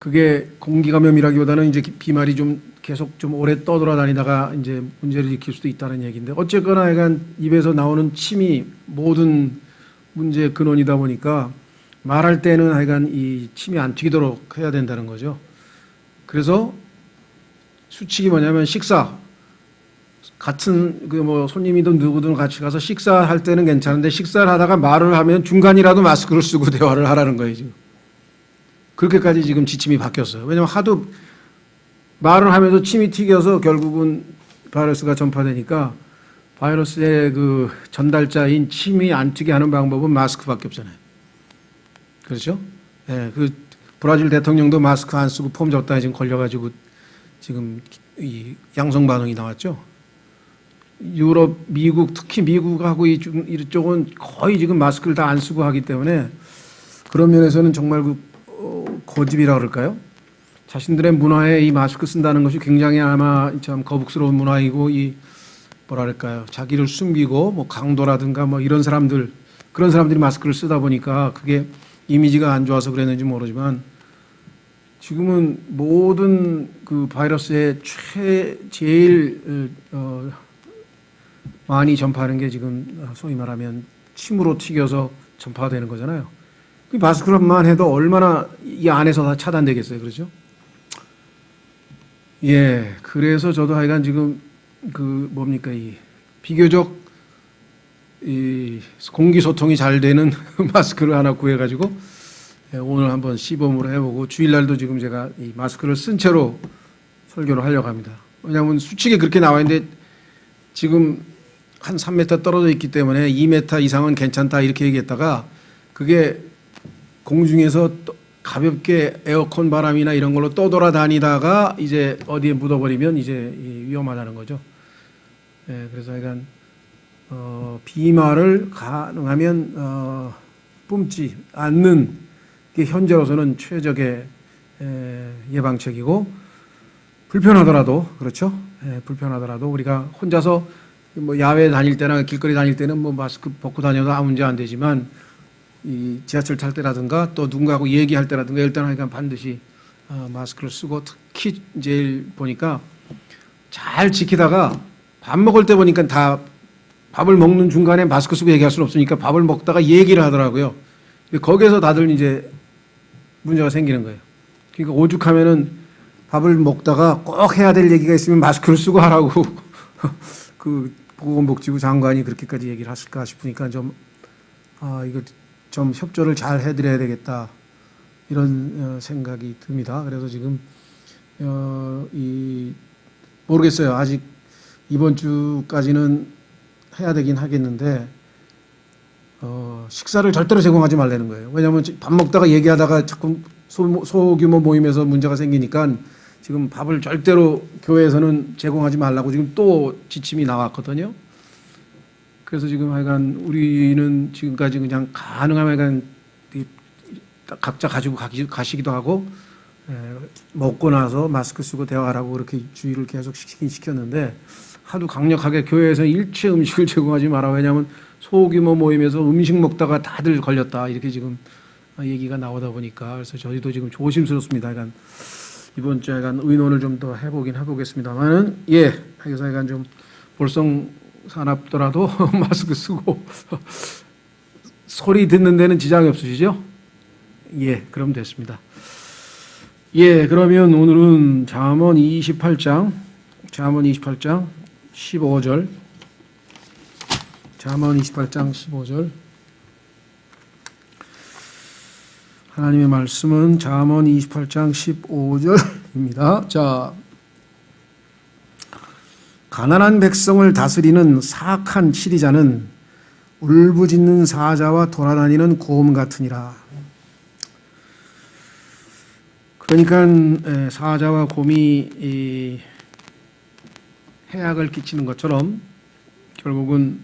그게 공기 감염이라기보다는 이제 비말이 좀 계속 좀 오래 떠돌아다니다가 이제 문제를 일으킬 수도 있다는 얘기인데, 어쨌거나 약간 입에서 나오는 침이 모든 문제의 근원이다 보니까 말할 때는 하여간 이 침이 안 튀기도록 해야 된다는 거죠. 그래서 수칙이 뭐냐면, 식사 같은 그 뭐 손님이든 누구든 같이 가서 식사할 때는 괜찮은데, 식사를 하다가 말을 하면 중간이라도 마스크를 쓰고 대화를 하라는 거예요 지금. 그렇게까지 지금 지침이 바뀌었어요. 왜냐하면 하도 말을 하면서 침이 튀겨서 결국은 바이러스가 전파되니까, 바이러스의 그 전달자인 침이 안 튀게 하는 방법은 마스크밖에 없잖아요. 그렇죠? 예, 그 브라질 대통령도 마스크 안 쓰고 폼 잡다가 지금 걸려가지고 지금 이 양성 반응이 나왔죠. 유럽, 미국, 특히 미국하고 이쪽은 거의 지금 마스크를 다 안 쓰고 하기 때문에, 그런 면에서는 정말 고집이라 그럴까요? 자신들의 문화에 이 마스크 쓴다는 것이 굉장히 아마 참 거북스러운 문화이고, 이 뭐랄까요, 자기를 숨기고 뭐 강도라든가 뭐 이런 사람들, 그런 사람들이 마스크를 쓰다 보니까 그게 이미지가 안 좋아서 그랬는지 모르지만, 지금은 모든 그 바이러스의 제일 많이 전파하는 게 지금 소위 말하면 침으로 튀겨서 전파되는 거잖아요. 그 마스크만 해도 얼마나 이 안에서 다 차단되겠어요, 그렇죠? 예, 그래서 저도 하여간 지금 그 뭡니까, 이 비교적 이 공기 소통이 잘 되는 마스크를 하나 구해가지고 오늘 한번 시범으로 해보고, 주일날도 지금 제가 이 마스크를 쓴 채로 설교를 하려고 합니다. 왜냐하면 수칙에 그렇게 나와 있는데, 지금 한 3m 떨어져 있기 때문에 2m 이상은 괜찮다 이렇게 얘기했다가, 그게 공중에서 가볍게 에어컨 바람이나 이런 걸로 떠돌아다니다가 이제 어디에 묻어버리면 이제 위험하다는 거죠. 예, 그래서 약간 비말을 가능하면 뿜지 않는 게 현재로서는 최적의 예방책이고, 불편하더라도, 그렇죠? 예, 불편하더라도 우리가 혼자서 뭐 야외 다닐 때나 길거리 다닐 때는 뭐 마스크 벗고 다녀도 아무 문제 안 되지만, 이 지하철 탈 때라든가 또 누군가하고 얘기할 때라든가 일단 하니까 반드시 마스크를 쓰고, 특히 제일 보니까 잘 지키다가 밥 먹을 때 보니까 다 밥을 먹는 중간에 마스크 쓰고 얘기할 수는 없으니까 밥을 먹다가 얘기를 하더라고요. 거기에서 다들 이제 문제가 생기는 거예요. 그러니까 오죽하면은 밥을 먹다가 꼭 해야 될 얘기가 있으면 마스크를 쓰고 하라고 그 보건복지부 장관이 그렇게까지 얘기를 했을까 싶으니까 좀 이거 좀 협조를 잘 해드려야 되겠다, 이런 생각이 듭니다. 그래서 지금 모르겠어요. 아직 이번 주까지는 해야 되긴 하겠는데, 식사를 절대로 제공하지 말라는 거예요. 왜냐하면 밥 먹다가 얘기하다가 자꾸 소규모 모임에서 문제가 생기니까, 지금 밥을 절대로 교회에서는 제공하지 말라고 지금 또 지침이 나왔거든요. 그래서 지금 하여간 우리는 지금까지 그냥 가능하면 약간 각자 가지고 가시기도 하고, 먹고 나서 마스크 쓰고 대화하라고 그렇게 주의를 계속 시키긴 시켰는데, 하도 강력하게 교회에서 일체 음식을 제공하지 마라. 왜냐하면 소규모 모임에서 음식 먹다가 다들 걸렸다, 이렇게 지금 얘기가 나오다 보니까, 그래서 저희도 지금 조심스럽습니다. 약간 이번 주에 약간 의논을 좀 더 해보겠습니다만은, 예, 그래서 약간 좀 볼썽사납더라도 마스크 쓰고 소리 듣는 데는 지장이 없으시죠? 예, 그럼 됐습니다. 예, 그러면 오늘은 잠언 28장 15절, 잠언 28장 15절, 하나님의 말씀은 잠언 28장 15절입니다. 자, 가난한 백성을 다스리는 사악한 치리자는 울부짖는 사자와 돌아다니는 곰 같으니라. 그러니까 사자와 곰이 해악을 끼치는 것처럼 결국은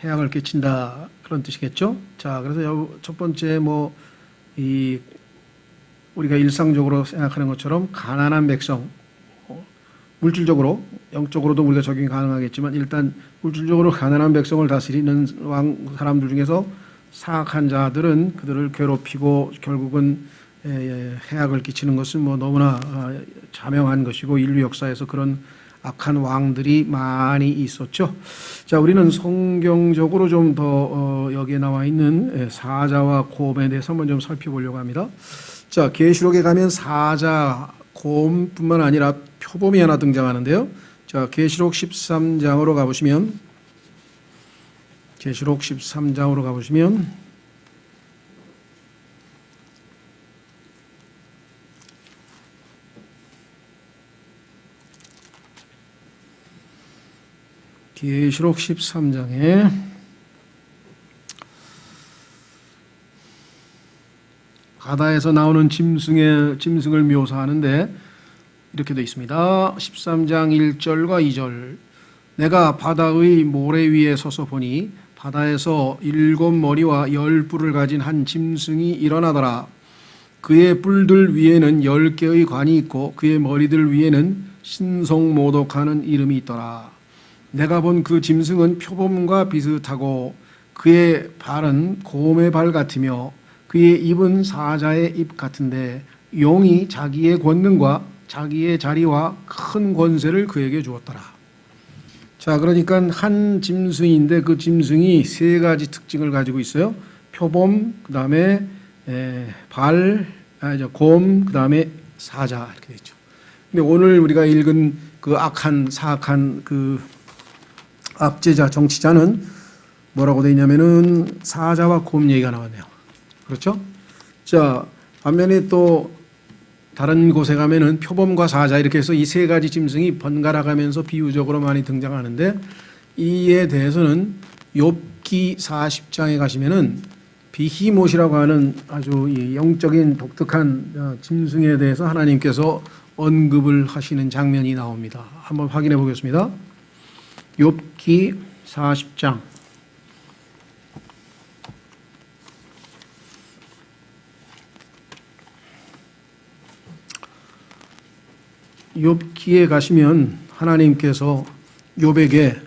해악을 끼친다, 그런 뜻이겠죠. 자, 그래서 첫 번째 우리가 일상적으로 생각하는 것처럼 가난한 백성, 물질적으로, 영적으로도 우리가 적용이 가능하겠지만, 일단 물질적으로 가난한 백성을 다스리는 사람들 중에서 사악한 자들은 그들을 괴롭히고 결국은 해악을 끼치는 것은 뭐 너무나 자명한 것이고 인류 역사에서 그런 악한 왕들이 많이 있었죠. 자, 우리는 성경적으로 좀 더 여기에 나와 있는 사자와 곰에 대해서 한번 좀 살펴보려고 합니다. 자, 계시록에 가면 사자, 곰뿐만 아니라 표범이 하나 등장하는데요. 자, 계시록 13장으로 가보시면 계시록 13장으로 가보시면 계시록 13장에 바다에서 나오는 짐승을 묘사하는데 이렇게 되어 있습니다. 13장 1절과 2절. 내가 바다의 모래 위에 서서 보니 바다에서 7머리와 10뿔을 가진 한 짐승이 일어나더라. 그의 뿔들 위에는 10개의 관이 있고 그의 머리들 위에는 신성모독하는 이름이 있더라. 내가 본 그 짐승은 표범과 비슷하고 그의 발은 곰의 발 같으며 그의 입은 사자의 입 같은데 용이 자기의 권능과 자기의 자리와 큰 권세를 그에게 주었더라. 자, 그러니까 한 짐승인데 그 짐승이 세 가지 특징을 가지고 있어요. 표범, 그 다음에 곰, 그 다음에 사자 이렇게 되죠. 근데 오늘 우리가 읽은 그 악한 사악한 그 압제자 정치자는 뭐라고 되어 있냐면은 사자와 곰 얘기가 나왔네요. 그렇죠? 자, 반면에 또 다른 곳에 가면은 표범과 사자 이렇게 해서 이 세 가지 짐승이 번갈아 가면서 비유적으로 많이 등장하는데 이에 대해서는 욥기 40장에 가시면은 비히못이라고 하는 아주 영적인 독특한 짐승에 대해서 하나님께서 언급을 하시는 장면이 나옵니다. 한번 확인해 보겠습니다. 욥기 40장 욥기에 가시면 하나님께서 욥에게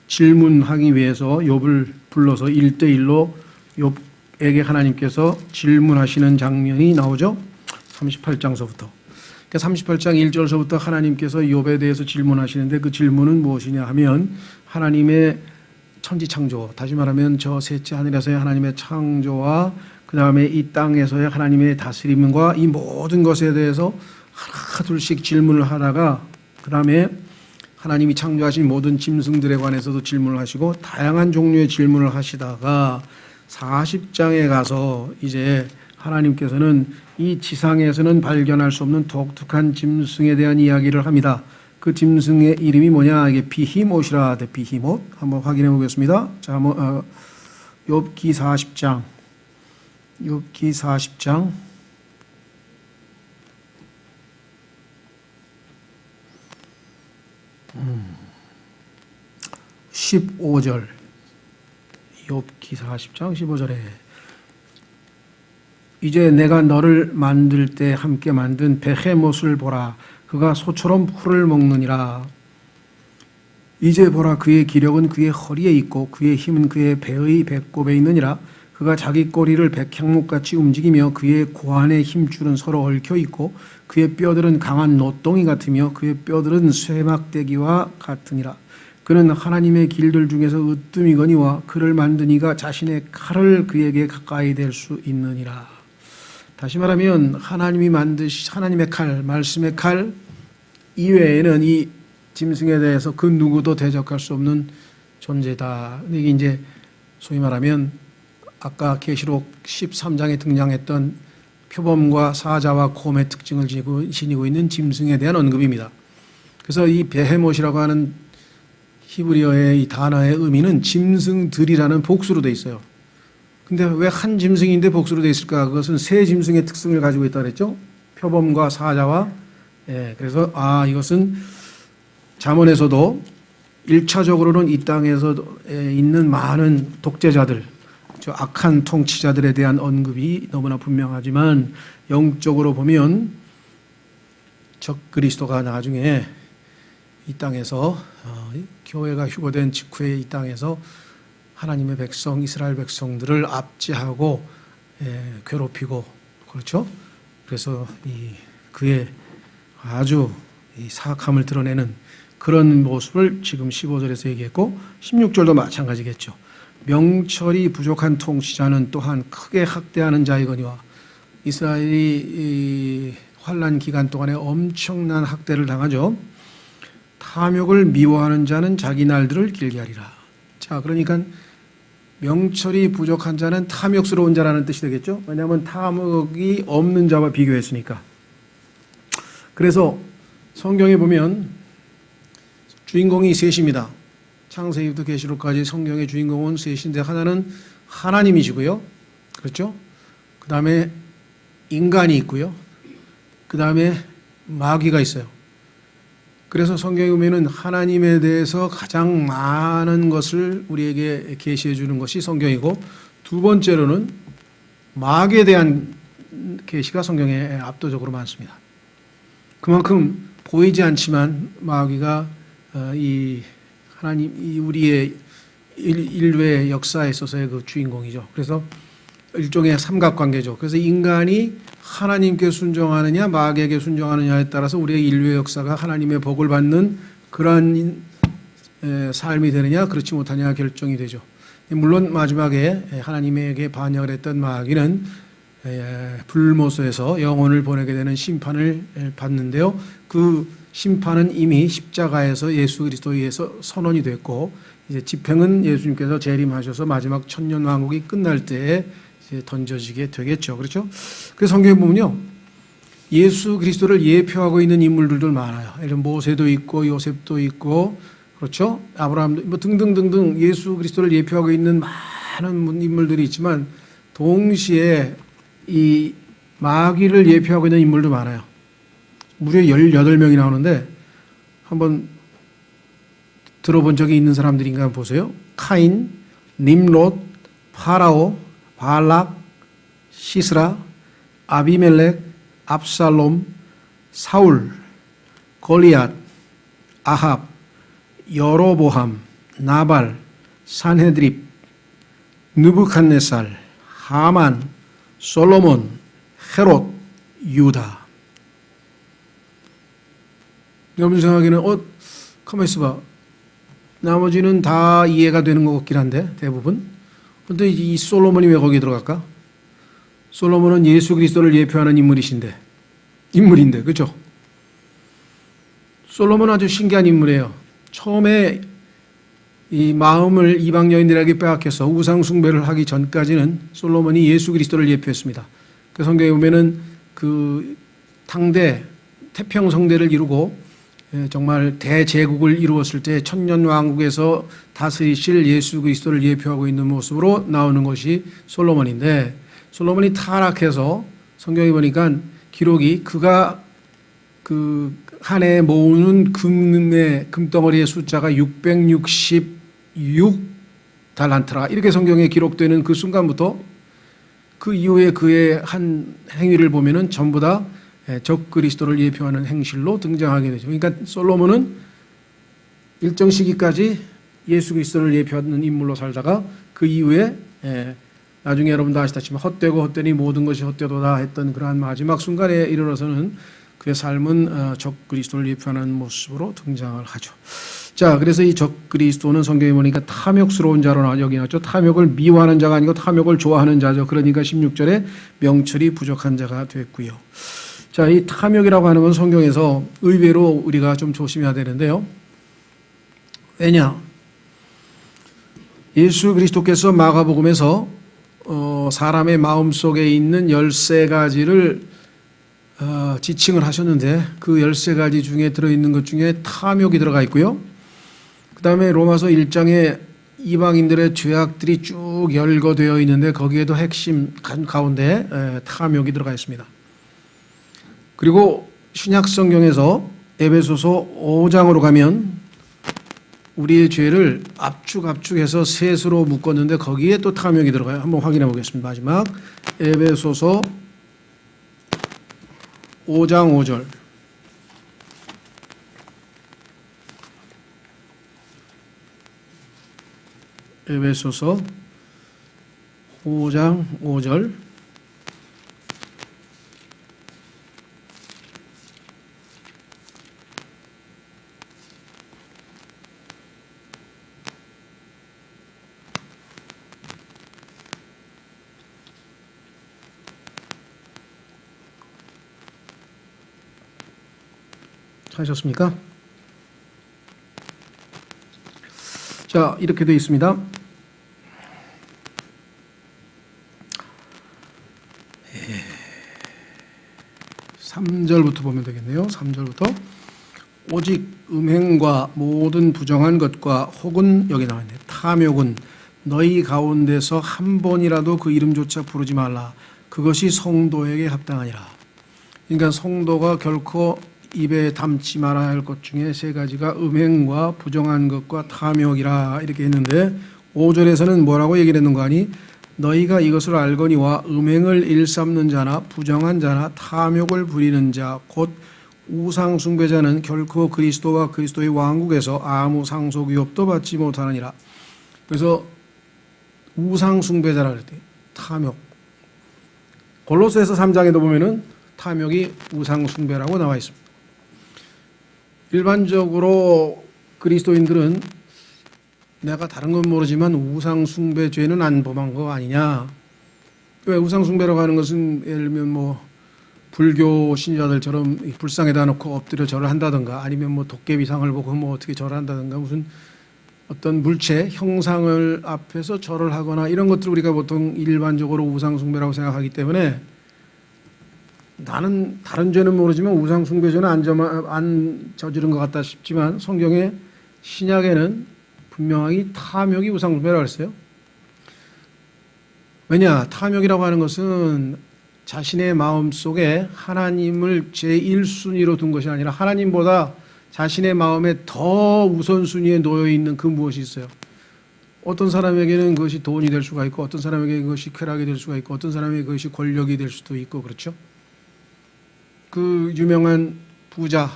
질문하기 위해서 욥을 불러서 1대1로 욥에게 하나님께서 질문하시는 장면이 나오죠. 38장서부터. 그러니까 38장 1절서부터 하나님께서 욥에 대해서 질문하시는데 그 질문은 무엇이냐 하면 하나님의 천지창조, 다시 말하면 저 셋째 하늘에서의 하나님의 창조와 그 다음에 이 땅에서의 하나님의 다스림과 이 모든 것에 대해서 하나 둘씩 질문을 하다가 그 다음에 하나님이 창조하신 모든 짐승들에 관해서도 질문을 하시고 다양한 종류의 질문을 하시다가 40장에 가서 이제 하나님께서는 이 지상에서는 발견할 수 없는 독특한 짐승에 대한 이야기를 합니다. 그 짐승의 이름이 뭐냐? 이게 비히못이라 돼. 비히못. 한번 확인해 보겠습니다. 자, 욥기 40장. 욥기 40장 15절. 욥기 40장 15절에 이제 내가 너를 만들 때 함께 만든 베헤못을 보라. 그가 소처럼 풀을 먹느니라. 이제 보라, 그의 기력은 그의 허리에 있고 그의 힘은 그의 배의 배꼽에 있느니라. 그가 자기 꼬리를 백향목같이 움직이며 그의 고환의 힘줄은 서로 얽혀 있고 그의 뼈들은 강한 노동이 같으며 그의 뼈들은 쇠막대기와 같으니라. 그는 하나님의 길들 중에서 으뜸이거니와 그를 만든 이가 자신의 칼을 그에게 가까이 댈 수 있느니라. 다시 말하면 하나님이 만드신 하나님의 칼, 말씀의 칼 이외에는 이 짐승에 대해서 그 누구도 대적할 수 없는 존재다. 이게 이제 소위 말하면 아까 계시록 13장에 등장했던 표범과 사자와 곰의 특징을 지니고 있는 짐승에 대한 언급입니다. 그래서 이 베헤못이라고 하는 히브리어의 이 단어의 의미는 짐승들이라는 복수로 되어 있어요. 근데 왜 한 짐승인데 복수로 되어 있을까? 그것은 세 짐승의 특성을 가지고 있다 그랬죠. 표범과 사자와 그래서 이것은 잠언에서도 1차적으로는 이 땅에서 있는 많은 독재자들, 저 악한 통치자들에 대한 언급이 너무나 분명하지만 영적으로 보면 적그리스도가 나중에 이 땅에서 교회가 휴거된 직후에 이 땅에서 하나님의 백성, 이스라엘 백성들을 압제하고 괴롭히고 그렇죠. 그래서 그의 아주 이 사악함을 드러내는 그런 모습을 지금 15절에서 얘기했고 16절도 마찬가지겠죠. 명철이 부족한 통치자는 또한 크게 학대하는 자이거니와 이스라엘이 이 환난 기간 동안에 엄청난 학대를 당하죠. 탐욕을 미워하는 자는 자기 날들을 길게 하리라. 자, 그러니까 명철이 부족한 자는 탐욕스러운 자라는 뜻이 되겠죠. 왜냐하면 탐욕이 없는 자와 비교했으니까. 그래서 성경에 보면 주인공이 셋입니다. 창세기부터 계시록까지 성경의 주인공은 셋인데 하나는 하나님이시고요. 그렇죠? 그 다음에 인간이 있고요. 그 다음에 마귀가 있어요. 그래서 성경에 보면은 하나님에 대해서 가장 많은 것을 우리에게 계시해 주는 것이 성경이고 두 번째로는 마귀에 대한 계시가 성경에 압도적으로 많습니다. 그만큼 보이지 않지만 마귀가 이 하나님, 이 우리의 인류의 역사에 있어서의 그 주인공이죠. 그래서 일종의 삼각관계죠. 그래서 인간이 하나님께 순종하느냐 마귀에게 순종하느냐에 따라서 우리의 인류의 역사가 하나님의 복을 받는 그러한 삶이 되느냐 그렇지 못하냐 결정이 되죠. 물론 마지막에 하나님에게 반역을 했던 마귀는 불모소에서 영혼을 보내게 되는 심판을 받는데요. 그 심판은 이미 십자가에서 예수 그리스도에 의해서 선언이 됐고 이제 집행은 예수님께서 재림하셔서 마지막 천년 왕국이 끝날 때에 이제 던져지게 되겠죠. 그렇죠? 그래서 성경에 보면요. 예수 그리스도를 예표하고 있는 인물들도 많아요. 예를 들면 모세도 있고 요셉도 있고 그렇죠? 아브라함도 뭐 등등등등 예수 그리스도를 예표하고 있는 많은 인물들이 있지만 동시에 이 마귀를 예표하고 있는 인물도 많아요. 무려 18명이 나오는데 한번 들어본 적이 있는 사람들인가 한번 보세요. 카인, 님롯, 파라오, 발락, 시스라, 아비멜렉, 압살롬, 사울, 골리앗, 아합, 여로보함, 나발, 산헤드립, 느부갓네살, 하만, 솔로몬, 헤롯, 유다. 여러분 생각에는 가만히 있어봐. 나머지는 다 이해가 되는 것 같긴 한데 대부분. 그런데 이 솔로몬이 왜 거기에 들어갈까? 솔로몬은 예수 그리스도를 예표하는 인물인데 그렇죠? 솔로몬은 아주 신기한 인물이에요. 처음에 이 마음을 이방 여인들에게 빼앗겨서 우상 숭배를 하기 전까지는 솔로몬이 예수 그리스도를 예표했습니다. 그 성경에 보면은 그 당대 태평성대를 이루고 정말 대제국을 이루었을 때 천년 왕국에서 다스리실 예수 그리스도를 예표하고 있는 모습으로 나오는 것이 솔로몬인데 솔로몬이 타락해서 성경에 보니까 기록이 그가 그 한 해에 모으는 금덩어리의 숫자가 666 달란트라 이렇게 성경에 기록되는 그 순간부터 그 이후에 그의 한 행위를 보면은 전부 다 적 그리스도를 예표하는 행실로 등장하게 되죠. 그러니까 솔로몬은 일정 시기까지 예수 그리스도를 예표하는 인물로 살다가 그 이후에 나중에 여러분도 아시다시피 헛되고 헛되니 모든 것이 헛되도다 했던 그러한 마지막 순간에 이르러서는 그의 삶은 적 그리스도를 예표하는 모습으로 등장을 하죠. 자, 그래서 이 적 그리스도는 성경에 보니까 탐욕스러운 자로 여기 나왔죠. 탐욕을 미워하는 자가 아니고 탐욕을 좋아하는 자죠. 그러니까 16절에 명철이 부족한 자가 됐고요. 자, 이 탐욕이라고 하는 건 성경에서 의외로 우리가 좀 조심해야 되는데요. 왜냐? 예수 그리스도께서 마가복음에서 사람의 마음속에 있는 13가지를 지칭을 하셨는데 그 13가지 중에 들어있는 것 중에 탐욕이 들어가 있고요. 그 다음에 로마서 1장에 이방인들의 죄악들이 쭉 열거되어 있는데 거기에도 핵심 가운데 탐욕이 들어가 있습니다. 그리고 신약 성경에서 에베소서 5장으로 가면 우리의 죄를 압축해서 셋으로 묶었는데 거기에 또 탐욕이 들어가요. 한번 확인해 보겠습니다. 마지막 에베소서 5장 5절. 에베소서 5장 5절. 찾으셨습니까? 자, 이렇게 되어 있습니다. 3절부터 보면 되겠네요. 3절부터 오직 음행과 모든 부정한 것과 혹은 여기 나와있네. 탐욕은 너희 가운데서 한 번이라도 그 이름조차 부르지 말라. 그것이 성도에게 합당하니라. 그러니까 성도가 결코 입에 담지 말아야 할 것 중에 세 가지가 음행과 부정한 것과 탐욕이라 이렇게 했는데 5절에서는 뭐라고 얘기를 했는가 하니 너희가 이것을 알거니와 음행을 일삼는 자나 부정한 자나 탐욕을 부리는 자 곧 우상 숭배자는 결코 그리스도와 그리스도의 왕국에서 아무 상속 위협도 받지 못하느니라. 그래서 우상 숭배자라 그랬대. 탐욕. 골로새서 3장에도 보면은 탐욕이 우상 숭배라고 나와 있습니다. 일반적으로 그리스도인들은 내가 다른 건 모르지만 우상 숭배 죄는 안 범한 거 아니냐. 왜 우상 숭배라고 하는 것은 예를 들면 뭐 불교 신자들처럼 불상에다 놓고 엎드려 절을 한다든가 아니면 뭐 도깨비상을 보고 뭐 어떻게 절을 한다든가 무슨 어떤 물체 형상을 앞에서 절을 하거나 이런 것들을 우리가 보통 일반적으로 우상 숭배라고 생각하기 때문에 나는 다른 죄는 모르지만 우상 숭배 죄는 안 저지른 것 같다 싶지만 성경의 신약에는 분명하게 탐욕이 우상 숭배라고 했어요. 왜냐? 탐욕이라고 하는 것은 자신의 마음속에 하나님을 제1순위로 둔 것이 아니라 하나님보다 자신의 마음에 더 우선순위에 놓여 있는 그 무엇이 있어요. 어떤 사람에게는 그것이 돈이 될 수가 있고 어떤 사람에게 그것이 쾌락이 될 수가 있고 어떤 사람에게 그것이 권력이 될 수도 있고 그렇죠. 그 유명한 부자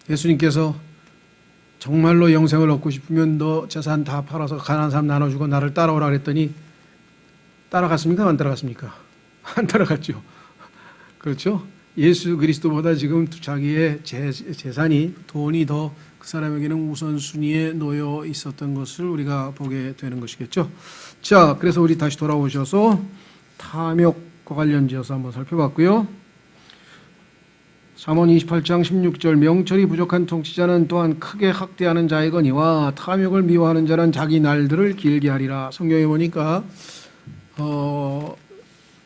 예수님께서 정말로 영생을 얻고 싶으면 너 재산 다 팔아서 가난한 사람 나눠주고 나를 따라오라 그랬더니 따라갔습니까? 안 따라갔습니까? 안 따라갔죠. 그렇죠? 예수 그리스도보다 지금 자기의 재산이 돈이 더 그 사람에게는 우선순위에 놓여 있었던 것을 우리가 보게 되는 것이겠죠. 자, 그래서 우리 다시 돌아오셔서 탐욕과 관련지어서 한번 살펴봤고요. 잠언 28장 16절 명철이 부족한 통치자는 또한 크게 학대하는 자이거니와 탐욕을 미워하는 자는 자기 날들을 길게 하리라. 성경에 보니까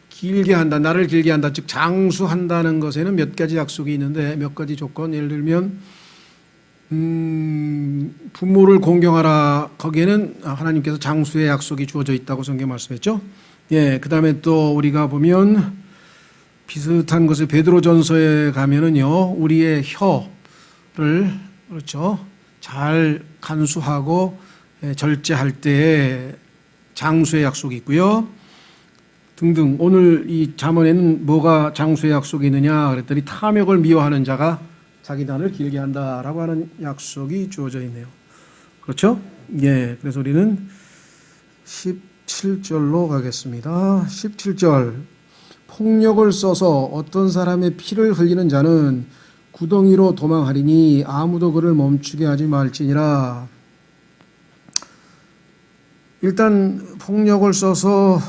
길게 한다, 나를 길게 한다, 즉 장수한다는 것에는 몇 가지 약속이 있는데 몇 가지 조건, 예를 들면 부모를 공경하라. 거기에는 하나님께서 장수의 약속이 주어져 있다고 성경 말씀했죠. 예, 그 다음에 또 우리가 보면 비슷한 것을 베드로전서에 가면은요, 우리의 혀를 그렇죠 잘 간수하고 절제할 때에 장수의 약속이 있고요. 등등. 오늘 이 잠언에는 뭐가 장수의 약속이 있느냐 그랬더니 탐욕을 미워하는 자가 자기 단을 길게 한다라고 하는 약속이 주어져 있네요. 그렇죠? 예. 그래서 우리는 17절로 가겠습니다. 17절. 폭력을 써서 어떤 사람의 피를 흘리는 자는 구덩이로 도망하리니 아무도 그를 멈추게 하지 말지니라. 일단 폭력을 써서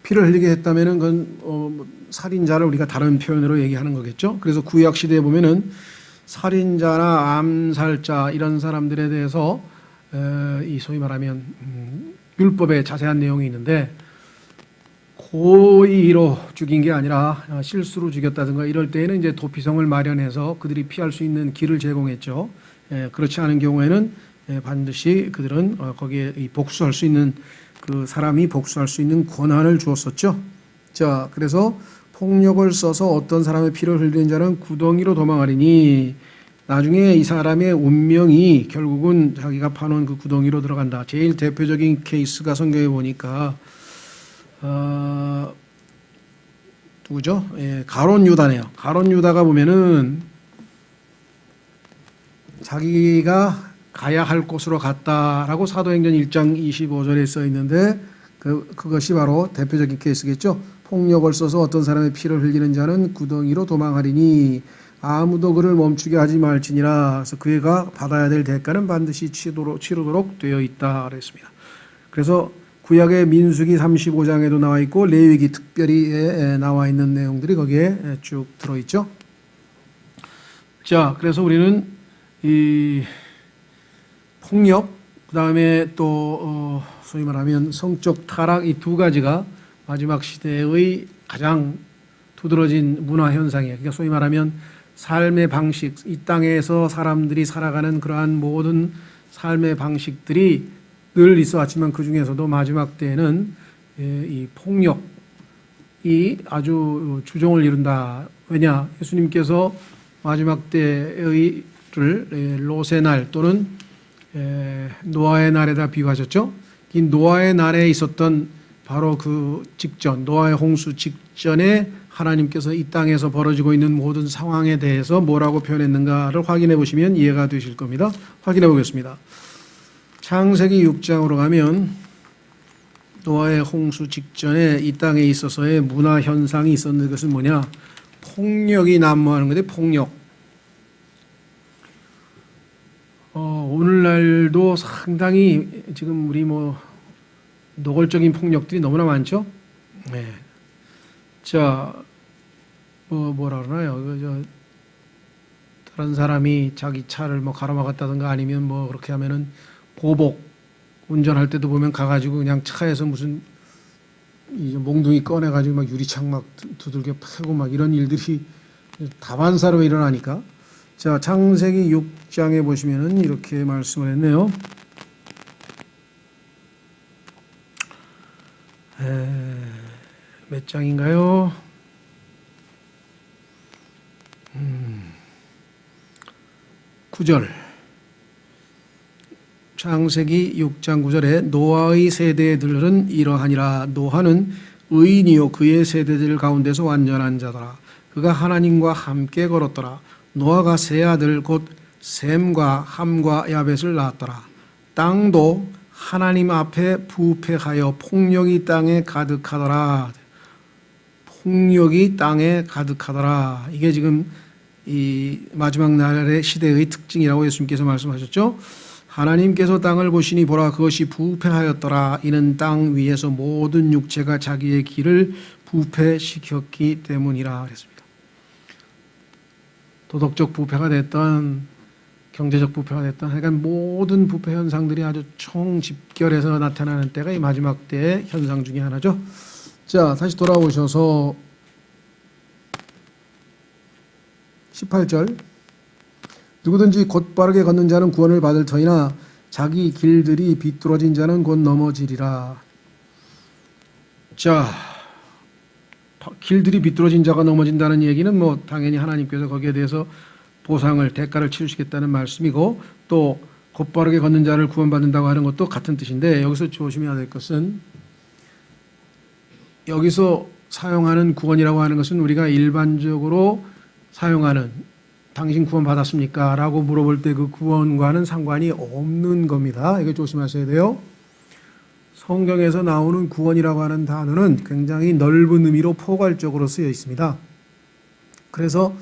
피를 흘리게 했다면은 그건 살인자를 우리가 다른 표현으로 얘기하는 거겠죠. 그래서 구약 시대에 보면은 살인자나 암살자 이런 사람들에 대해서 이 소위 말하면 율법에 자세한 내용이 있는데 고의로 죽인 게 아니라 실수로 죽였다든가 이럴 때에는 이제 도피성을 마련해서 그들이 피할 수 있는 길을 제공했죠. 그렇지 않은 경우에는 반드시 그들은 거기에 복수할 수 있는 그 사람이 복수할 수 있는 권한을 주었었죠. 자, 그래서 폭력을 써서 어떤 사람의 피를 흘리는 자는 구덩이로 도망하리니 나중에 이 사람의 운명이 결국은 자기가 파놓은 그 구덩이로 들어간다. 제일 대표적인 케이스가 성경에 보니까 누구죠? 예, 가룟 유다네요. 가룟 유다가 보면은 자기가 가야 할 곳으로 갔다라고 사도행전 1장 25절에 써 있는데 그것이 바로 대표적인 케이스겠죠. 폭력을 써서 어떤 사람의 피를 흘리는 자는 구덩이로 도망하리니 아무도 그를 멈추게 하지 말지니라. 그래서 그가 받아야 될 대가는 반드시 치르도록 되어 있다 그랬습니다. 그래서 구약의 민수기 35장에도 나와 있고 레위기 특별히 나와 있는 내용들이 거기에 쭉 들어있죠. 자, 그래서 우리는 이 폭력, 그 다음에 또 소위 말하면 성적 타락, 이 두 가지가 마지막 시대의 가장 두드러진 문화 현상이에요. 그러니까 소위 말하면 삶의 방식, 이 땅에서 사람들이 살아가는 그러한 모든 삶의 방식들이 늘 있어 왔지만 그 중에서도 마지막 때에는 이 폭력이 아주 주종을 이룬다. 왜냐? 예수님께서 마지막 때의 롯의 날 또는 노아의 날에다 비유하셨죠. 이 노아의 날에 있었던 바로 그 직전, 노아의 홍수 직전에 하나님께서 이 땅에서 벌어지고 있는 모든 상황에 대해서 뭐라고 표현했는가를 확인해 보시면 이해가 되실 겁니다. 확인해 보겠습니다. 창세기 6장으로 가면 노아의 홍수 직전에 이 땅에 있어서의 문화 현상이 있었는데 그것은 뭐냐? 폭력이 난무하는 건데 폭력. 오늘날도 상당히 지금 우리 노골적인 폭력들이 너무나 많죠. 네. 자, 뭐라 그러나요? 다른 사람이 자기 차를 가로막았다든가 아니면 그렇게 하면은 보복 운전할 때도 보면 가가지고 그냥 차에서 무슨 몽둥이 꺼내가지고 막 유리창 두들겨 패고 이런 일들이 다반사로 일어나니까. 자, 창세기 6장에 보시면은 이렇게 말씀을 했네요. 몇 장인가요? 9절. 창세기 6장 9절에 노아의 세대들은 이러하니라. 노아는 의인이요 그의 세대들 가운데서 완전한 자더라. 그가 하나님과 함께 걸었더라. 노아가 세 아들 곧 셈과 함과 야벳을 낳았더라. 땅도 하나님 앞에 부패하여 폭력이 땅에 가득하더라. 폭력이 땅에 가득하더라. 이게 지금 이 마지막 날의 시대의 특징이라고 예수님께서 말씀하셨죠. 하나님께서 땅을 보시니 보라 그것이 부패하였더라. 이는 땅 위에서 모든 육체가 자기의 길을 부패시켰기 때문이라 그랬습니다. 도덕적 부패가 됐던 경제적 부패가 됐던 하여간 모든 부패 현상들이 아주 총집결해서 나타나는 때가 이 마지막 때의 현상 중에 하나죠. 자, 다시 돌아오셔서 18절. 누구든지 곧바르게 걷는 자는 구원을 받을 터이나 자기 길들이 비뚤어진 자는 곧 넘어지리라. 자, 길들이 비뚤어진 자가 넘어진다는 얘기는 당연히 하나님께서 거기에 대해서 보상을, 대가를 치르시겠다는 말씀이고, 또 곧바르게 걷는 자를 구원받는다고 하는 것도 같은 뜻인데, 여기서 조심해야 될 것은 여기서 사용하는 구원이라고 하는 것은 우리가 일반적으로 사용하는 당신 구원 받았습니까? 라고 물어볼 때 그 구원과는 상관이 없는 겁니다. 이거 조심하셔야 돼요. 성경에서 나오는 구원이라고 하는 단어는 굉장히 넓은 의미로 포괄적으로 쓰여 있습니다. 그래서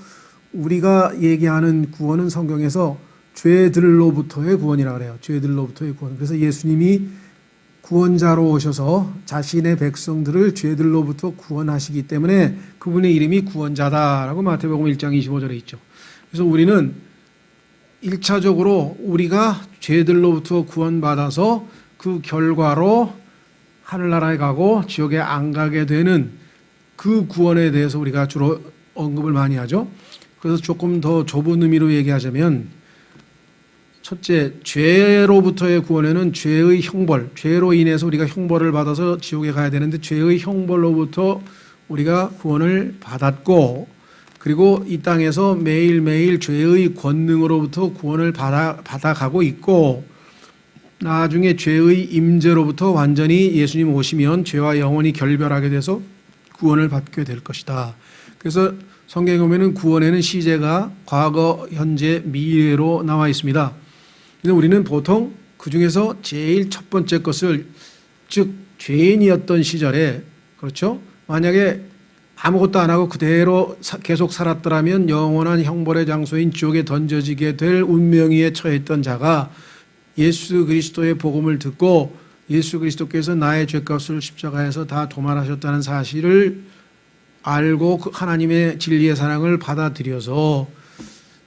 우리가 얘기하는 구원은 성경에서 죄들로부터의 구원이라고 해요. 죄들로부터의 구원. 그래서 예수님이 구원자로 오셔서 자신의 백성들을 죄들로부터 구원하시기 때문에 그분의 이름이 구원자다라고 마태복음 1장 25절에 있죠. 그래서 우리는 1차적으로 우리가 죄들로부터 구원받아서 그 결과로 하늘나라에 가고 지옥에 안 가게 되는 그 구원에 대해서 우리가 주로 언급을 많이 하죠. 그래서 조금 더 좁은 의미로 얘기하자면, 첫째, 죄로부터의 구원에는 죄의 형벌, 죄로 인해서 우리가 형벌을 받아서 지옥에 가야 되는데 죄의 형벌로부터 우리가 구원을 받았고, 그리고 이 땅에서 매일매일 죄의 권능으로부터 구원을 받아가고 있고, 나중에 죄의 임재로부터 완전히 예수님 오시면 죄와 영원히 결별하게 돼서 구원을 받게 될 것이다. 그래서 성경에 보면은 구원에는 시제가 과거, 현재, 미래로 나와 있습니다. 근데 우리는 보통 그 중에서 제일 첫 번째 것을, 즉 죄인이었던 시절에, 그렇죠? 만약에 아무것도 안 하고 그대로 계속 살았더라면 영원한 형벌의 장소인 지옥에 던져지게 될 운명위에 처했던 자가 예수 그리스도의 복음을 듣고 예수 그리스도께서 나의 죄값을 십자가에서 다 도말하셨다는 사실을 알고 하나님의 진리의 사랑을 받아들여서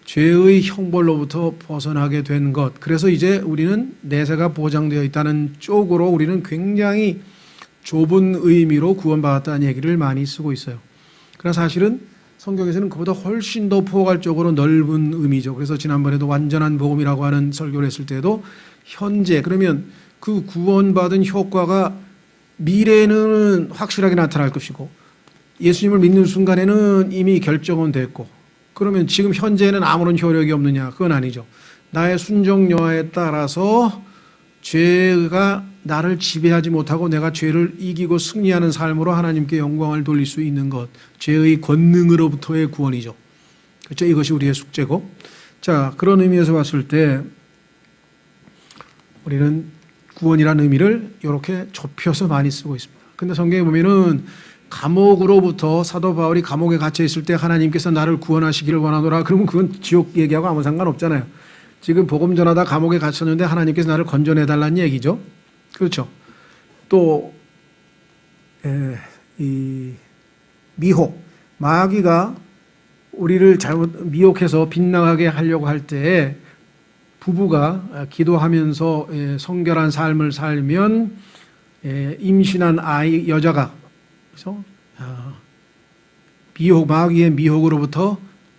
죄의 형벌로부터 벗어나게 된 것. 그래서 이제 우리는 내세가 보장되어 있다는 쪽으로 우리는 굉장히 좁은 의미로 구원받았다는 얘기를 많이 쓰고 있어요. 그러나 사실은 성경에서는 그보다 훨씬 더 포괄적으로 넓은 의미죠. 그래서 지난번에도 완전한 복음이라고 하는 설교를 했을 때도 현재, 그러면 그 구원받은 효과가 미래에는 확실하게 나타날 것이고 예수님을 믿는 순간에는 이미 결정은 됐고, 그러면 지금 현재는 아무런 효력이 없느냐? 그건 아니죠. 나의 순종 여하에 따라서 죄가 나를 지배하지 못하고 내가 죄를 이기고 승리하는 삶으로 하나님께 영광을 돌릴 수 있는 것, 죄의 권능으로부터의 구원이죠. 그렇죠? 이것이 우리의 숙제고. 자, 그런 의미에서 봤을 때 우리는 구원이라는 의미를 이렇게 좁혀서 많이 쓰고 있습니다. 근데 성경에 보면은 감옥으로부터 사도 바울이 감옥에 갇혀 있을 때 하나님께서 나를 구원하시기를 원하노라. 그러면 그건 지옥 얘기하고 아무 상관없잖아요. 지금 복음 전하다 감옥에 갇혔는데 하나님께서 나를 건져내달라는 얘기죠. 그렇죠. 또 이 미혹, 마귀가 우리를 잘못 미혹해서 빗나가게 하려고 할 때 부부가 기도하면서 성결한 삶을 살면 임신한 아이 여자가 그래서 미혹, 마귀의 미혹으로부터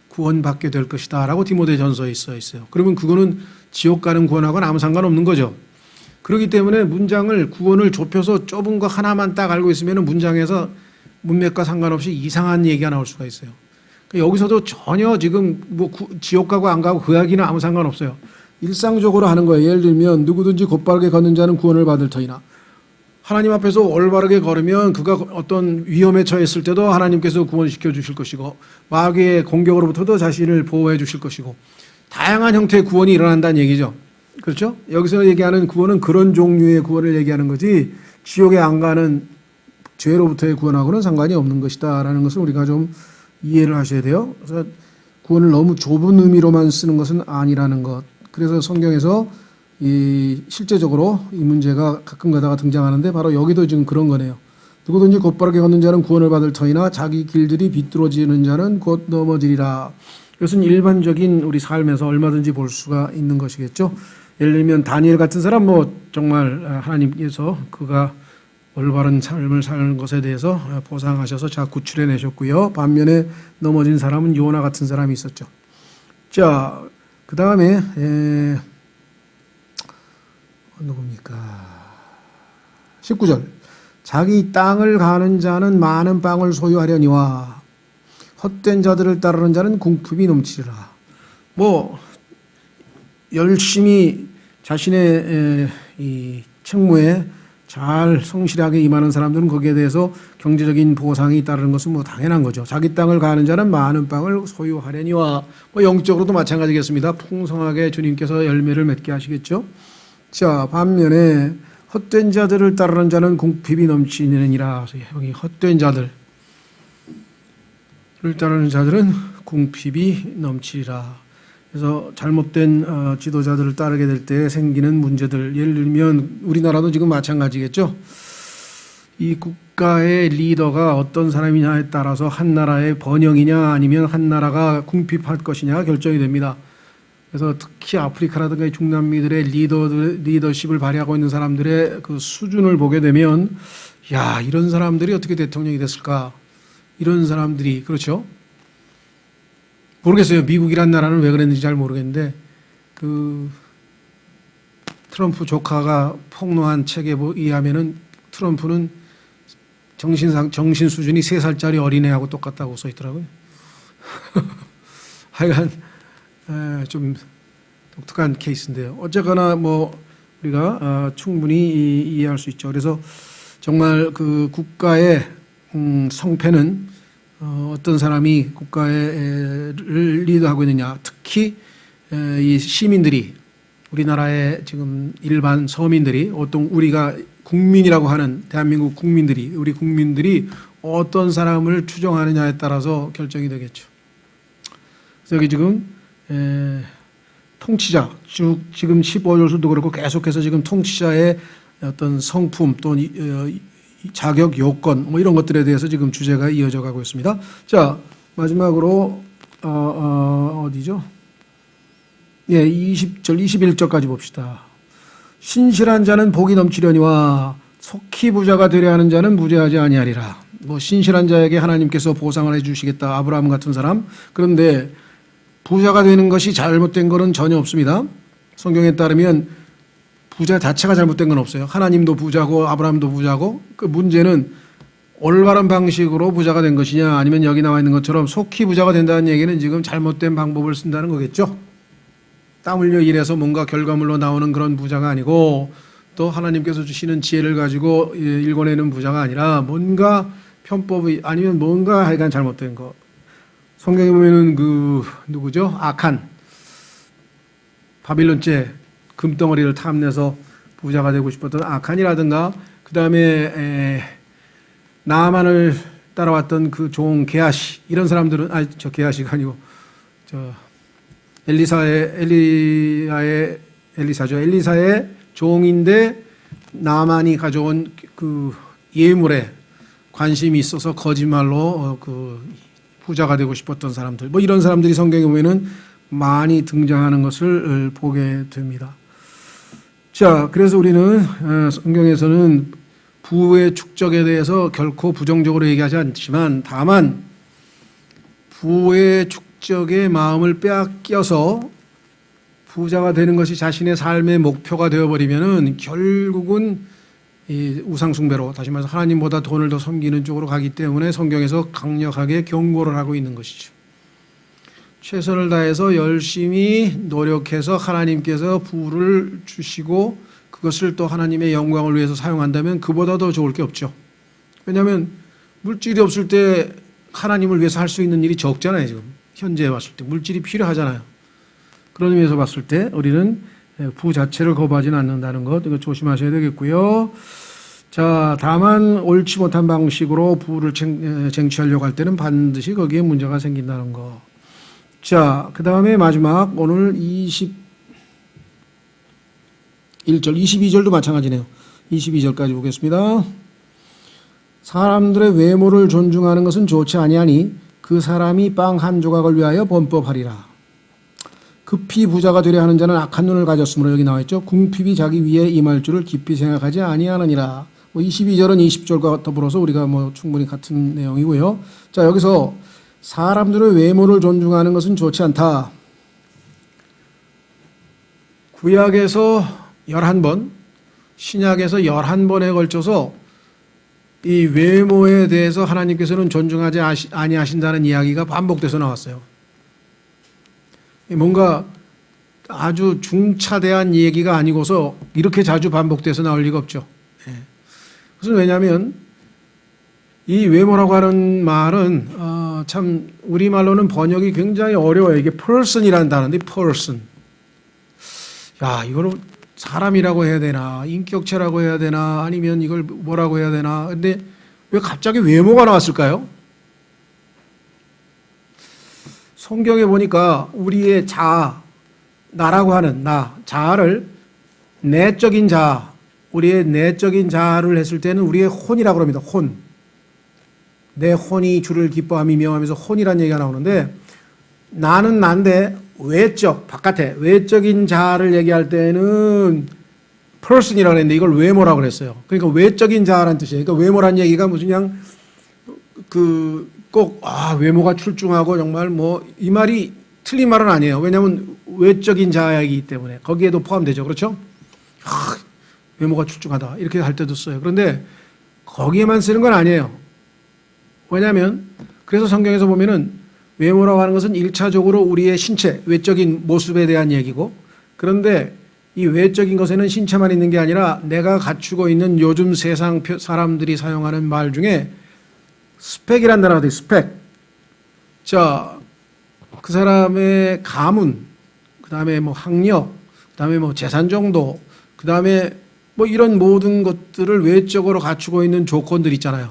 구원받게 될 것이다 라고 디모데전서에 써 있어요. 그러면 그거는 지옥 가는 구원하고는 아무 상관없는 거죠. 그렇기 때문에 문장을 구원을 좁혀서 좁은 거 하나만 딱 알고 있으면 문장에서 문맥과 상관없이 이상한 얘기가 나올 수가 있어요. 여기서도 전혀 지금 뭐 지옥 가고 안 가고 그 이야기는 아무 상관없어요. 일상적으로 하는 거예요. 예를 들면 누구든지 곧바르게 걷는 자는 구원을 받을 터이나, 하나님 앞에서 올바르게 걸으면 그가 어떤 위험에 처했을 때도 하나님께서 구원시켜 주실 것이고 마귀의 공격으로부터도 자신을 보호해 주실 것이고 다양한 형태의 구원이 일어난다는 얘기죠. 그렇죠? 여기서 얘기하는 구원은 그런 종류의 구원을 얘기하는 거지 지옥에 안 가는 죄로부터의 구원하고는 상관이 없는 것이다 라는 것을 우리가 좀 이해를 하셔야 돼요. 그래서 구원을 너무 좁은 의미로만 쓰는 것은 아니라는 것. 그래서 성경에서 실제적으로 이 문제가 가끔 가다가 등장하는데 바로 여기도 지금 그런 거네요. 누구든지 곧바르게 걷는 자는 구원을 받을 터이나 자기 길들이 비뚤어지는 자는 곧 넘어지리라. 이것은 일반적인 우리 삶에서 얼마든지 볼 수가 있는 것이겠죠. 예를 들면 다니엘 같은 사람 뭐 정말 하나님께서 그가 올바른 삶을 사는 것에 대해서 보상하셔서 자 구출해내셨고요. 반면에 넘어진 사람은 요나 같은 사람이 있었죠. 자, 그 다음에 누굽니까? 19절. 자기 땅을 가는 자는 많은 빵을 소유하려니와 헛된 자들을 따르는 자는 궁핍이 넘치리라. 뭐 열심히 자신의 이 책무에 잘 성실하게 임하는 사람들은 거기에 대해서 경제적인 보상이 따르는 것은 뭐 당연한 거죠. 자기 땅을 가는 자는 많은 빵을 소유하려니와 뭐 영적으로도 마찬가지겠습니다. 풍성하게 주님께서 열매를 맺게 하시겠죠. 자, 반면에 헛된 자들을 따르는 자는 궁핍이 넘치느니라. 여기 헛된 자들을 따르는 자들은 궁핍이 넘치리라. 그래서 잘못된 지도자들을 따르게 될 때 생기는 문제들, 예를 들면 우리나라도 지금 마찬가지겠죠. 이 국가의 리더가 어떤 사람이냐에 따라서 한 나라의 번영이냐 아니면 한 나라가 궁핍할 것이냐가 결정이 됩니다. 그래서 특히 아프리카라든가 중남미들의 리더십을 발휘하고 있는 사람들의 그 수준을 보게 되면 야, 이런 사람들이 어떻게 대통령이 됐을까? 이런 사람들이, 그렇죠? 모르겠어요. 미국이란 나라는 왜 그랬는지 잘 모르겠는데 그 트럼프 조카가 폭로한 책에 의하면은 트럼프는 정신 수준이 3살짜리 어린애하고 똑같다고 써 있더라고요. 하여간 좀 독특한 케이스인데요. 어쨌거나 뭐 우리가 충분히 이해할 수 있죠. 그래서 정말 그 국가의 성패는 어떤 사람이 국가를 리드하고 있느냐, 특히 이 시민들이, 우리나라의 지금 일반 서민들이, 어떤 우리가 국민이라고 하는 대한민국 국민들이, 우리 국민들이 어떤 사람을 추종하느냐에 따라서 결정이 되겠죠. 그래서 여기 지금 통치자, 지금 15절서도 그렇고 계속해서 지금 통치자의 어떤 성품 또 자격 요건 뭐 이런 것들에 대해서 지금 주제가 이어져 가고 있습니다. 자, 마지막으로 어디죠? 예, 20절, 21절까지 봅시다. 신실한 자는 복이 넘치려니와 속히 부자가 되려 하는 자는 무죄하지 아니하리라. 뭐 신실한 자에게 하나님께서 보상을 해주시겠다. 아브라함 같은 사람. 그런데 부자가 되는 것이 잘못된 것은 전혀 없습니다. 성경에 따르면 부자 자체가 잘못된 건 없어요. 하나님도 부자고 아브라함도 부자고, 그 문제는 올바른 방식으로 부자가 된 것이냐 아니면 여기 나와 있는 것처럼 속히 부자가 된다는 얘기는 지금 잘못된 방법을 쓴다는 거겠죠. 땀 흘려 일해서 뭔가 결과물로 나오는 그런 부자가 아니고 또 하나님께서 주시는 지혜를 가지고 일궈내는 부자가 아니라 뭔가 편법이 아니면 뭔가 하여간 잘못된 거. 성경에 보면은 그 누구죠? 아칸, 바빌론제 금덩어리를 탐내서 부자가 되고 싶었던 아칸이라든가, 그 다음에 나아만을 따라왔던 그 종 게하시, 이런 사람들은 저 게하시가 아니고 저 엘리사의 종인데 나아만이 가져온 그 예물에 관심이 있어서 거짓말로 그 부자가 되고 싶었던 사람들, 뭐 이런 사람들이 성경에 보면은 많이 등장하는 것을 보게 됩니다. 자, 그래서 우리는 성경에서는 부의 축적에 대해서 결코 부정적으로 얘기하지 않지만, 다만 부의 축적의 마음을 빼앗겨서 부자가 되는 것이 자신의 삶의 목표가 되어버리면은 결국은 이 우상숭배로, 다시 말해서 하나님보다 돈을 더 섬기는 쪽으로 가기 때문에 성경에서 강력하게 경고를 하고 있는 것이죠. 최선을 다해서 열심히 노력해서 하나님께서 부를 주시고 그것을 또 하나님의 영광을 위해서 사용한다면 그보다 더 좋을 게 없죠. 왜냐하면 물질이 없을 때 하나님을 위해서 할 수 있는 일이 적잖아요. 지금 현재에 봤을 때 물질이 필요하잖아요. 그런 의미에서 봤을 때 우리는 부 자체를 거부하지는 않는다는 것, 이거 조심하셔야 되겠고요. 자, 다만 옳지 못한 방식으로 부를 쟁취하려고 할 때는 반드시 거기에 문제가 생긴다는 것. 자, 그 다음에 마지막 오늘 21절, 22절도 마찬가지네요. 22절까지 보겠습니다. 사람들의 외모를 존중하는 것은 좋지 아니하니 그 사람이 빵 한 조각을 위하여 범법하리라. 급히 부자가 되려 하는 자는 악한 눈을 가졌으므로, 여기 나와 있죠. 궁핍이 자기 위에 임할 줄을 깊이 생각하지 아니하느니라. 22절은 20절과 더불어서 우리가 충분히 같은 내용이고요. 자, 여기서 사람들의 외모를 존중하는 것은 좋지 않다. 구약에서 11번, 신약에서 11번에 걸쳐서 이 외모에 대해서 하나님께서는 존중하지 아니하신다는 이야기가 반복돼서 나왔어요. 뭔가 아주 중차대한 얘기가 아니고서 이렇게 자주 반복돼서 나올 리가 없죠. 그것은 왜냐하면 이 외모라고 하는 말은 참 우리말로는 번역이 굉장히 어려워요. 이게 person이라는 단어인데, person. 야, 이거를 사람이라고 해야 되나, 인격체라고 해야 되나, 아니면 이걸 뭐라고 해야 되나. 근데 왜 갑자기 외모가 나왔을까요? 성경에 보니까 우리의 자아, 나라고 하는 자아를 내적인 자아, 우리의 내적인 자아를 했을 때는 우리의 혼이라고 합니다. 혼. 내 혼이 주를 기뻐함이 명하면서 혼이라는 얘기가 나오는데, 나는 난데 외적, 바깥에 외적인 자아를 얘기할 때는 person이라고 했는데 이걸 외모라고 그랬어요. 그러니까 외적인 자아라는 뜻이에요. 그러니까 외모란 얘기가 무슨 그냥 꼭 외모가 출중하고 정말 이 말이 틀린 말은 아니에요. 왜냐하면 외적인 자아이기 때문에 거기에도 포함되죠. 그렇죠? 외모가 출중하다 이렇게 할 때도 써요. 그런데 거기에만 쓰는 건 아니에요. 왜냐하면 그래서 성경에서 보면은 외모라고 하는 것은 1차적으로 우리의 신체, 외적인 모습에 대한 얘기고, 그런데 이 외적인 것에는 신체만 있는 게 아니라 내가 갖추고 있는 요즘 세상 사람들이 사용하는 말 중에 스펙이라는 단어가 돼요. 스펙. 자, 그 사람의 가문, 그 다음에 학력, 그 다음에 재산 정도, 그 다음에 이런 모든 것들을 외적으로 갖추고 있는 조건들 있잖아요.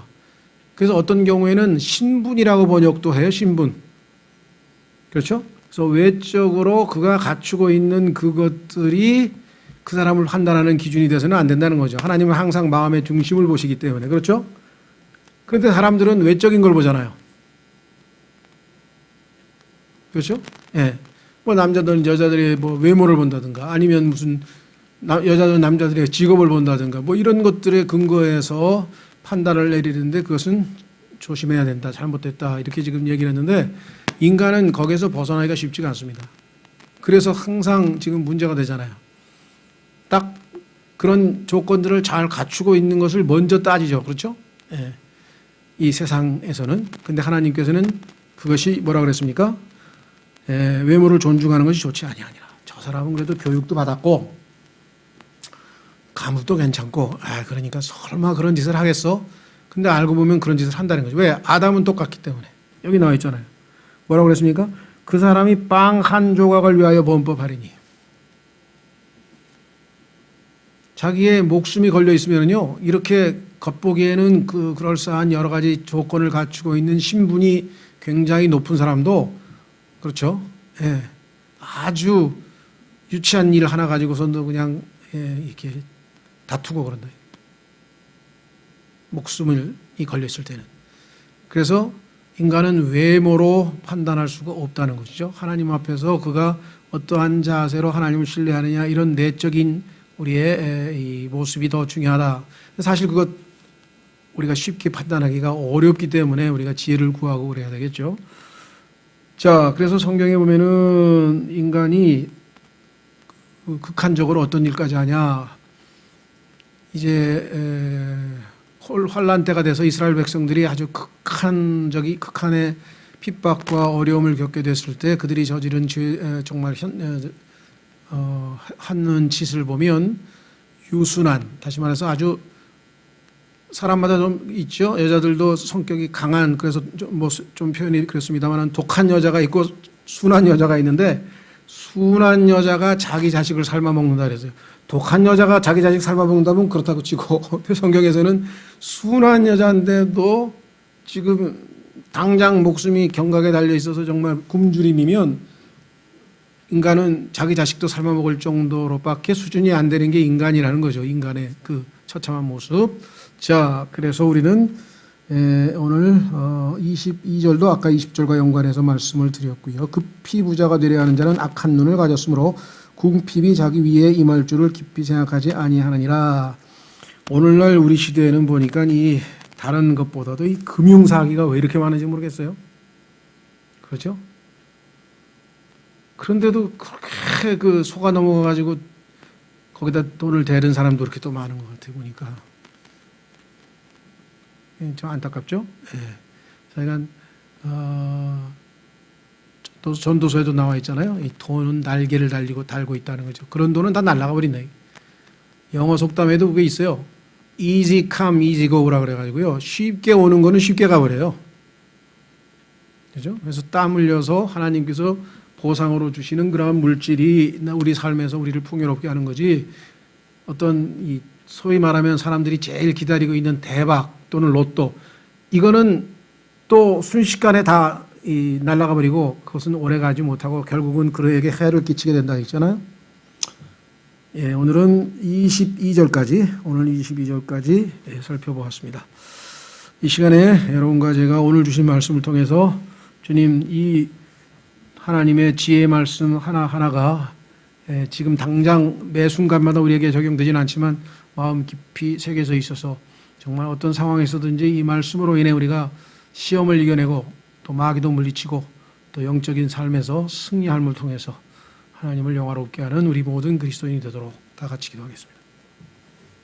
그래서 어떤 경우에는 신분이라고 번역도 해요. 신분. 그렇죠? 그래서 외적으로 그가 갖추고 있는 그것들이 그 사람을 판단하는 기준이 돼서는 안 된다는 거죠. 하나님은 항상 마음의 중심을 보시기 때문에. 그렇죠? 그런데 사람들은 외적인 걸 보잖아요. 그렇죠? 예. 뭐 남자들은 여자들의 뭐 외모를 본다든가 아니면 무슨 여자들은 남자들의 직업을 본다든가 뭐 이런 것들에 근거해서 판단을 내리는데 그것은 조심해야 된다. 잘못됐다. 이렇게 지금 얘기를 했는데 인간은 거기에서 벗어나기가 쉽지가 않습니다. 그래서 항상 지금 문제가 되잖아요. 딱 그런 조건들을 잘 갖추고 있는 것을 먼저 따지죠. 그렇죠? 예. 이 세상에서는. 근데 하나님께서는 그것이 뭐라 그랬습니까? 예, 외모를 존중하는 것이 좋지 아니하니라. 저 사람은 그래도 교육도 받았고 가문도 괜찮고 그러니까 설마 그런 짓을 하겠어? 근데 알고 보면 그런 짓을 한다는 거죠. 왜? 아담은 똑같기 때문에. 여기 나와 있잖아요. 뭐라고 그랬습니까? 그 사람이 빵 한 조각을 위하여 범법하리니. 자기의 목숨이 걸려 있으면요, 이렇게 겉보기에는 그 그럴싸한 여러 가지 조건을 갖추고 있는 신분이 굉장히 높은 사람도 그렇죠. 예, 아주 유치한 일 하나 가지고선도 그냥 이렇게 다투고 그런다. 목숨이 걸렸을 때는. 그래서 인간은 외모로 판단할 수가 없다는 것이죠. 하나님 앞에서 그가 어떠한 자세로 하나님을 신뢰하느냐 이런 내적인 우리의 이 모습이 더 중요하다. 사실 그것 우리가 쉽게 판단하기가 어렵기 때문에 우리가 지혜를 구하고 그래야 되겠죠. 자, 그래서 성경에 보면은 인간이 극한적으로 어떤 일까지 하냐. 이제 환란 때가 돼서 이스라엘 백성들이 아주 극한의 핍박과 어려움을 겪게 됐을 때 그들이 저지른 정말 하는 짓을 보면 유순한, 다시 말해서 아주 사람마다 좀 있죠. 여자들도 성격이 강한, 그래서 좀 표현이 그렇습니다만 독한 여자가 있고 순한 여자가 있는데 순한 여자가 자기 자식을 삶아먹는다 그랬어요. 독한 여자가 자기 자식 삶아먹는다면 그렇다고 치고 성경에서는 순한 여자인데도 지금 당장 목숨이 경각에 달려 있어서 정말 굶주림이면 인간은 자기 자식도 삶아먹을 정도로밖에 수준이 안 되는 게 인간이라는 거죠. 인간의 그 처참한 모습. 자, 그래서 우리는 오늘 22절도 아까 20절과 연관해서 말씀을 드렸고요. 급히 부자가 되려 하는 자는 악한 눈을 가졌으므로 궁핍이 자기 위에 임할 줄을 깊이 생각하지 아니하느니라. 오늘날 우리 시대에는 보니까 이 다른 것보다도 이 금융사기가 왜 이렇게 많은지 모르겠어요. 그렇죠? 그런데도 그렇게 그 속아 넘어가가지고 거기다 돈을 대는 사람도 그렇게 또 많은 것 같아요. 보니까. 좀 안타깝죠? 예. 저희가, 또 전도서에도 나와 있잖아요. 이 돈은 날개를 달고 있다는 거죠. 그런 돈은 다 날아가 버린다. 영어 속담에도 그게 있어요. easy come, easy go라 그래가지고요. 쉽게 오는 거는 쉽게 가버려요. 그죠? 그래서 땀 흘려서 하나님께서 보상으로 주시는 그런 물질이 우리 삶에서 우리를 풍요롭게 하는 거지. 어떤 이 소위 말하면 사람들이 제일 기다리고 있는 대박 또는 로또, 이거는 또 순식간에 다 날아가 버리고 그것은 오래 가지 못하고 결국은 그에게 해를 끼치게 된다 했잖아요. 예, 오늘은 22절까지 살펴보았습니다. 이 시간에 여러분과 제가 오늘 주신 말씀을 통해서 주님 이 하나님의 지혜의 말씀 하나하나가 지금 당장 매 순간마다 우리에게 적용되지는 않지만 마음 깊이 새겨져 있어서 정말 어떤 상황에서든지 이 말씀으로 인해 우리가 시험을 이겨내고 또 마귀도 물리치고 또 영적인 삶에서 승리함을 통해서 하나님을 영화롭게 하는 우리 모든 그리스도인이 되도록 다 같이 기도하겠습니다.